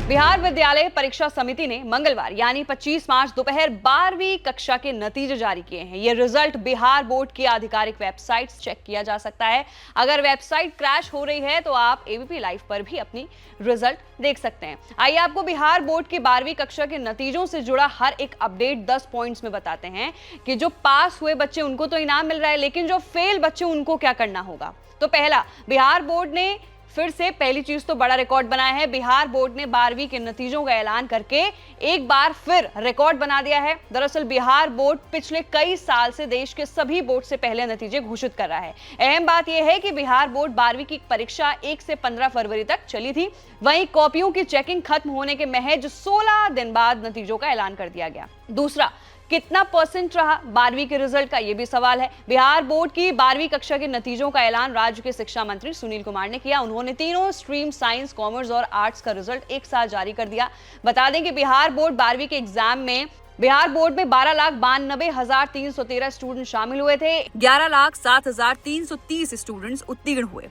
बिहार विद्यालय परीक्षा समिति ने मंगलवार यानी 25 मार्च दोपहर 12वीं कक्षा के नतीजे जारी किए हैं। ये रिजल्ट बिहार बोर्ड की आधिकारिक वेबसाइट से चेक किया जा सकता है। अगर वेबसाइट क्रैश हो रही है तो आप एबीपी लाइव पर भी अपनी रिजल्ट देख सकते हैं। आइए आपको बिहार बोर्ड की 12वीं कक्षा के नतीजों से जुड़ा हर एक अपडेट 10 पॉइंट्स में बताते हैं कि जो पास हुए बच्चे उनको तो इनाम मिल रहा है, लेकिन जो फेल बच्चे उनको क्या करना होगा। तो पहला, बिहार बोर्ड ने फिर से पहली चीज तो बड़ा रिकॉर्ड बनाया है। बिहार बोर्ड ने 12वीं के नतीजों का ऐलान करके एक बार फिर रिकॉर्ड बना दिया है। दरअसल बिहार बोर्ड पिछले कई साल से देश के सभी बोर्ड से पहले नतीजे घोषित कर रहा है। अहम बात यह है कि बिहार बोर्ड 12वीं की परीक्षा 1 से 15 फरवरी तक चली थी। वहीं कॉपियों की चेकिंग खत्म होने के महज 16 दिन बाद नतीजों का ऐलान कर दिया गया। दूसरा, कितना परसेंट रहा 12वीं के रिजल्ट का, यह भी सवाल है। बिहार बोर्ड की 12वीं कक्षा के नतीजों का ऐलान राज्य के शिक्षा मंत्री सुनील कुमार ने किया। उन्होंने तीनों स्ट्रीम साइंस, कॉमर्स और आर्ट्स का रिजल्ट एक साथ जारी कर दिया। बता दें कि बिहार बोर्ड 12वीं के एग्जाम में बिहार बोर्ड में 12,92,313 स्टूडेंट शामिल हुए थे। 11,07,330 स्टूडेंट्स उत्तीर्ण हुए।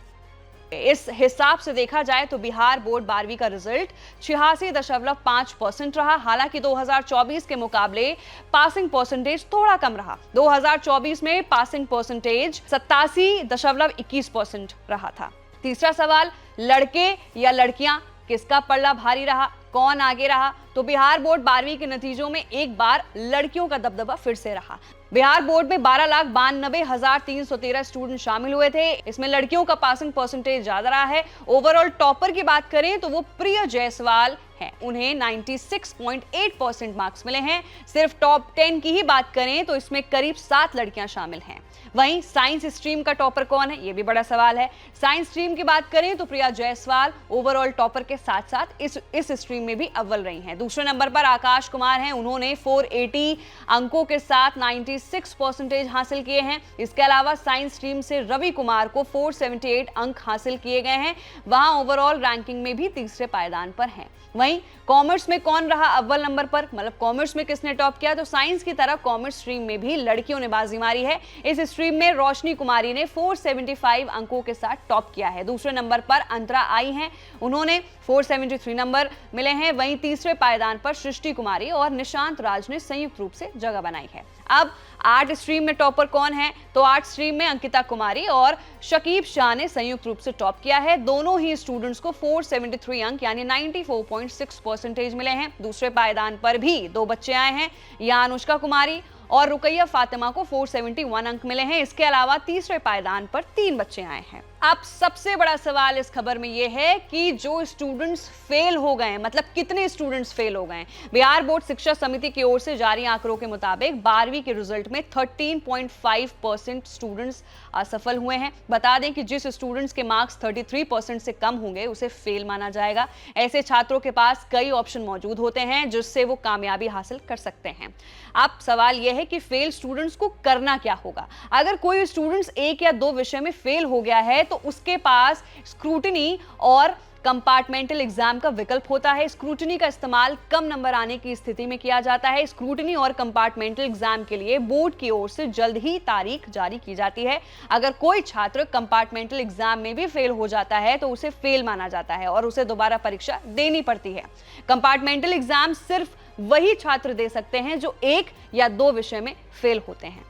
इस हिसाब से देखा जाए तो बिहार बोर्ड 12वीं का रिजल्ट 86.5% रहा। हालांकि 2024 के मुकाबले पासिंग परसेंटेज थोड़ा कम रहा। 2024 में पासिंग परसेंटेज 87.21% रहा था। तीसरा सवाल, लड़के या लड़कियां किसका पल्ला भारी रहा, कौन आगे रहा? तो बिहार बोर्ड 12वीं के नतीजों में एक बार लड़कियों का दबदबा फिर से रहा। बिहार बोर्ड में 12,92,313 स्टूडेंट शामिल हुए थे। इसमें लड़कियों का पासिंग परसेंटेज ज्यादा रहा है। ओवरऑल टॉपर की बात करें तो वो प्रिया जायसवाल हैं। उन्हें 96.8% मार्क्स मिले हैं। सिर्फ टॉप 10 की ही बात करें तो इसमें करीब 7 लड़कियां शामिल हैं। वहीं साइंस स्ट्रीम का टॉपर कौन है, यह भी बड़ा सवाल है। साइंस स्ट्रीम की बात करें तो प्रिया जायसवाल ओवरऑल टॉपर के साथ साथ इस स्ट्रीम में भी अव्वल रही हैं। दूसरे नंबर पर आकाश कुमार हैं। उन्होंने 480 अंकों के साथ 96% हासिल किए हैं। इसके अलावा साइंस स्ट्रीम से रवि कुमार को 478 अंक हासिल किए गए हैं। वहां ओवरऑल रैंकिंग में भी तीसरे पायदान पर हैं। वहीं कॉमर्स में कौन रहा अव्वल नंबर पर, मतलब कॉमर्स में किसने टॉप किया? तो साइंस की तरफ कॉमर्स स्ट्रीम में भी लड़कियों ने बाजी मारी है। इस स्ट्रीम में रोशनी कुमारी ने 475 अंकों के साथ टॉप किया है। दूसरे नंबर पर अंतरा आई हैं। उन्होंने 473 नंबर मिले हैं। वहीं तीसरे पायदान पर सृष्टि कुमारी और निशांत राज ने संयुक्त रूप से जगह बनाई है। अब आर्ट स्ट्रीम में टॉपर कौन है? तो आर्ट स्ट्रीम में अंकिता कुमारी और शकीब शाह ने संयुक्त रूप से टॉप किया है। दोनों ही स्टूडेंट्स को 473 अंक यानी 94.6% मिले हैं। दूसरे पायदान पर भी 2 बच्चे आए हैं। यहाँ अनुष्का कुमारी और रुकैया फातिमा को 471 अंक मिले हैं। इसके अलावा तीसरे पायदान पर 3 बच्चे आए हैं। अब सबसे बड़ा सवाल इस खबर में यह है कि जो स्टूडेंट्स फेल हो गए, मतलब कितने स्टूडेंट्स फेल हो गए। बिहार बोर्ड शिक्षा समिति की ओर से जारी आंकड़ों के मुताबिक 12वीं के रिजल्ट में 13.5% स्टूडेंट्स असफल हुए हैं। बता दें कि जिस स्टूडेंट्स के मार्क्स 33% से कम होंगे उसे फेल माना जाएगा। ऐसे छात्रों के पास कई ऑप्शन मौजूद होते हैं जिससे वो कामयाबी हासिल कर सकते हैं। अब सवाल यह है कि फेल स्टूडेंट्स को करना क्या होगा। अगर कोई स्टूडेंट्स 1 या 2 विषय में फेल हो गया है तो उसके पास स्क्रूटिनी और कंपार्टमेंटल एग्जाम का विकल्प होता है। स्क्रूटिनी का इस्तेमाल कम नंबर आने की स्थिति में किया जाता है। स्क्रूटिनी और कंपार्टमेंटल एग्जाम के लिए बोर्ड की ओर से जल्द ही तारीख जारी की जाती है। अगर कोई छात्र कंपार्टमेंटल एग्जाम में भी फेल हो जाता है तो उसे फेल माना जाता है और उसे दोबारा परीक्षा देनी पड़ती है। कंपार्टमेंटल एग्जाम सिर्फ वही छात्र दे सकते हैं जो 1 या 2 विषय में फेल होते हैं।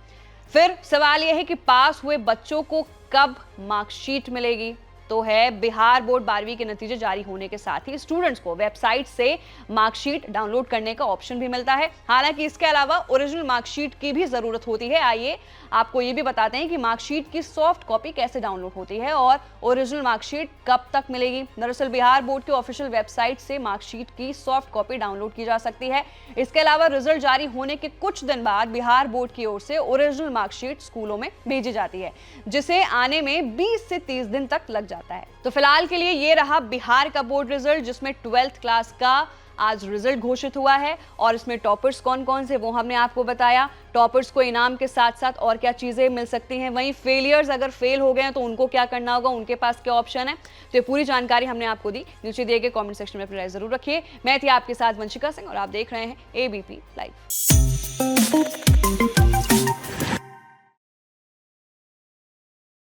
फिर सवाल यह है कि पास हुए बच्चों को कब मार्कशीट मिलेगी। तो है बिहार बोर्ड 12वीं के नतीजे जारी होने के साथ ही स्टूडेंट्स को वेबसाइट से मार्कशीट डाउनलोड करने का ऑप्शन भी मिलता है। हालांकि इसके अलावा ओरिजिनल मार्कशीट की भी जरूरत होती है। आइए आपको ये भी बताते हैं कि मार्कशीट की सॉफ्ट कॉपी कैसे डाउनलोड होती है और ओरिजिनल मार्कशीट कब तक मिलेगी। दरअसल बिहार बोर्ड की ऑफिशियल वेबसाइट से मार्कशीट की सॉफ्ट कॉपी डाउनलोड की जा सकती है। इसके अलावा रिजल्ट जारी होने के कुछ दिन बाद बिहार बोर्ड की ओर से ओरिजिनल मार्कशीट स्कूलों में भेजी जाती है, जिसे आने में 20 से 30 दिन तक लग जाता है। तो फिलहाल के लिए ये रहा बिहार का बोर्ड रिजल्ट, जिसमें 12th क्लास का आज रिजल्ट घोषित हुआ है और इसमें टॉपर्स कौन कौन से वो हमने आपको बताया। टॉपर्स को इनाम के साथ साथ और क्या चीजें मिल सकती हैं, वहीं फेलियर्स अगर फेल हो गए हैं तो उनको क्या करना होगा, उनके पास क्या ऑप्शन है। तो ये पूरी जानकारी हमने आपको दी। नीचे दिए गए कमेंट सेक्शन में अपनी राय जरूर रखिए। मैं थी आपके साथ वंशिका सिंह और आप देख रहे हैं एबीपी लाइव।